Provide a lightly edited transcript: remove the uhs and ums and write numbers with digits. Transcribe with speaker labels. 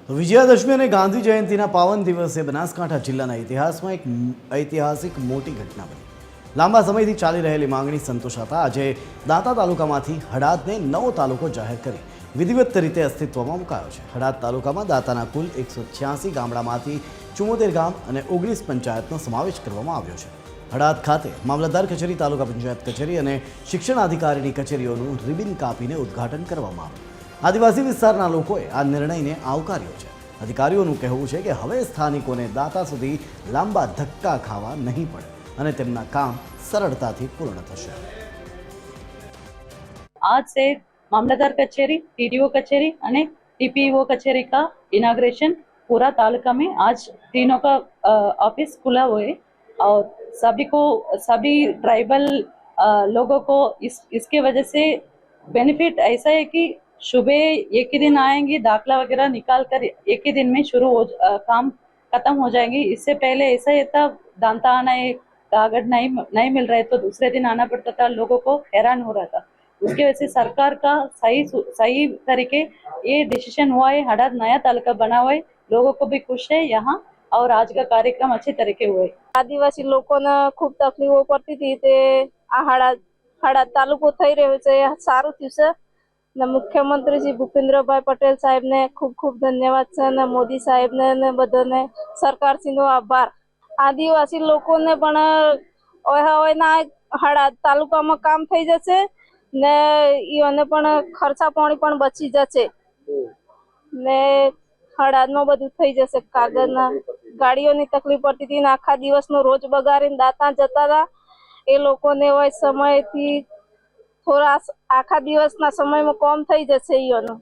Speaker 1: વિજયાદશમી અને ગાંધી જયંતિના પાવન દિવસે બનાસકાંઠા જિલ્લાના ઇતિહાસમાં એક ઐતિહાસિક મોટી ઘટના બની। લાંબા સમયથી ચાલી રહેલી માંગણી સંતોષાતા આજે દાંતા તાલુકામાંથી હડાદને નવો તાલુકો જાહેર કરી વિધિવત રીતે અસ્તિત્વમાં મુકાયો છે। હડાદ તાલુકામાં દાંતાના કુલ 186 ગામડામાંથી 74 ગામ અને 19 પંચાયતનો સમાવેશ કરવામાં આવ્યો છે। હડાદ ખાતે મામલતદાર કચેરી, તાલુકા પંચાયત કચેરી અને શિક્ષણાધિકારીની કચેરીઓનું રિબિન કાપીને ઉદ્ઘાટન કરવામાં આવ્યું। આદિવાસી વિસ્તારના લોકોએ આ નિર્ણયને આવકાર્યો છે। અધિકારીઓનું કહેવું છે કે હવે સ્થાનિકોને દાંતા સુધી લાંબા ધક્કા ખાવા નહીં પડે અને તેમના કામ સરળતાથી પૂર્ણ થશે।
Speaker 2: आज से मामलतदार कचेरी, टीडीओ कचेरी और टीपीओ कचेरी का इनाग्रेशन पूरा तालुका में आज तीनों का ऑफिस खुला हुआ है और सभी ट्राइबल लोगों को इसके वजह से बेनिफिट ऐसा है कि सुबह एक ही दिन आएंगे, दाखला वगैरह निकाल कर एक ही दिन में काम खत्म हो जाएंगे। इससे पहले ऐसा ही था, दांता आना है, कागज नहीं मिल रहे तो दूसरे दिन आना पड़ता था, लोगों को हैरान हो रहा था। उसकी वजह से सरकार का सही तरीके ये डिसीजन हुआ है। हड़ाद नया तालुका बना हुआ है, लोगों को भी खुश है यहाँ और आज का कार्यक्रम अच्छे तरीके हुए।
Speaker 3: आदिवासी लोकोने खूब तकलीफो पड़ती थी ते आ हड़ाद तालुको थई रह्यो छे, सारू थयुं छे। मुख्यमंत्री श्री भूपेन्द्रभाई पटेल साहेब ने खूब खूब धन्यवाद छे ने मोदी साहेब ने बधाने सरकार श्रीनो आभार। आदिवासी लोकोने पण होयना हड़ाद तालुकामां काम थई जशे ने ईओने पण खर्चा पाणी पण बची जशे ने हड़ादमां बधुं थई जशे। कागळना गाड़ीओनी तकलीफ पड़ती थी ने आखा दिवसनो रोज बगाड़ीने दांता जता था ए लोकोने होय समयथी थोड़ा आखा दिवसना समयमां कम थई जशे ईओनुं।